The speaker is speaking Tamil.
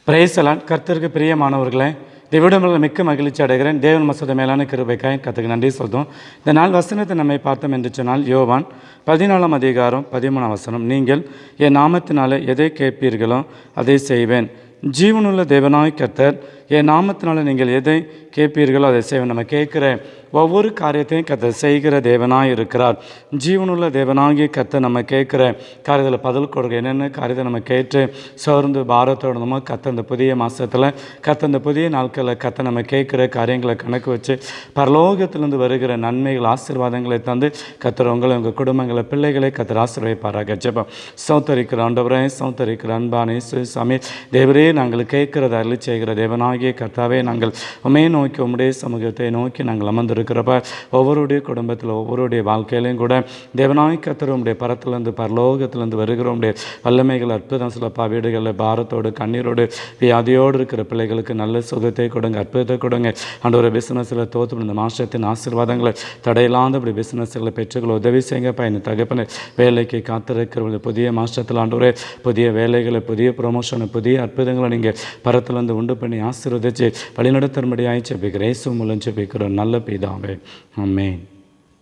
பிரைசலான் கர்த்தருக்கு பிரியமானவர்களே, தேவனிடமிருந்து மிக்க மகிழ்ச்சி அடைகிறேன். தேவன் மசத மேலான கிருபைக்காய் கர்த்தருக்கு நன்றி சொல்கிறோம். இந்த நாள் வசனத்தை நம்மை பார்த்தோம் என்று சொன்னால் யோவான் 14 அதிகாரம் 13 வசனம், நீங்கள் என் நாமத்தினால எதை கேட்பீர்களோ அதை செய்வேன். ஜீவனுள்ள தேவனாய் கர்த்தர் என் நாமத்தினால நீங்கள் எதை கேட்பீர்களோ அதை செய்வேன். நம்ம கேட்குற ஒவ்வொரு காரியத்தையும் கர்த்தர் செய்கிற தேவனாய் இருக்கிறார். ஜீவனுள்ள தேவனாகிய கர்த்தர் நம்ம கேட்குற காரியத்தில் பதில் கொடுக்க என்னென்ன காரியத்தை நம்ம கேட்டு சோர்ந்து பாரத்தோடு நம்ம கர்த்தர் இந்த புதிய மாதத்தில் கர்த்தர் இந்த புதிய நாட்களில் கர்த்தர் நம்ம கேட்குற காரியங்களை கணக்கு வச்சு பரலோகத்திலிருந்து வருகிற நன்மைகள் ஆசீர்வாதங்களை தந்து கர்த்தர் உங்களை உங்கள் குடும்பங்களை பிள்ளைகளை கர்த்தர் ஆசீர்வதிப்பாராக. ஜெபம். சௌத்தரிக்கிற ஆண்டவரே, சௌத்தரிக்கிற அன்பானே சுவாமி தேவரே, நாங்கள் கேட்கிறத அருளி செய்கிற தேவனாகிய கர்த்தாவே, நாங்கள் உண்மையை நோக்கி உம்முடைய சமூகத்தை நோக்கி நாங்கள் அமர்ந்திருக்கிறப்ப ஒவ்வொருடைய குடும்பத்தில் ஒவ்வொருடைய வாழ்க்கையிலையும் கூட தேவனாய் கர்த்தர் உம்முடைய பரத்திலிருந்து பரலோகத்திலிருந்து வருகிற உம்முடைய வல்லமைகள் அற்புதம் சொல்லப்பா. வீடுகளில் பாரத்தோடு கண்ணீரோடு வியாதியோடு இருக்கிற பிள்ளைகளுக்கு நல்ல சுகத்தை கொடுங்க, அற்புதத்தை கொடுங்க. ஆண்டவரை பிசினஸில் தோற்று இந்த மாசத்தின் ஆசீர்வாதங்களை தடையில்லாத இப்படி பிசினஸ்களை பெற்றுக்கொள்ள உதவி செய்யுங்கப்பா. இந்த தகப்பனை வேலைக்கு காத்திருக்கிற புதிய மாசத்தில் ஆண்டவரே புதிய வேலைகளை, புதிய ப்ரொமோஷனை, புதிய அற்புதங்களை நீங்கள் பரத்திலிருந்து உண்டு பண்ணி ஆசீர்வதிச்சு வழிநடத்தும்படியாய் ஜெபிக்கிறேன். இயேசு மூலம் ஜெபிக்கிறோம் நல்ல பிதாவே, ஆமென்.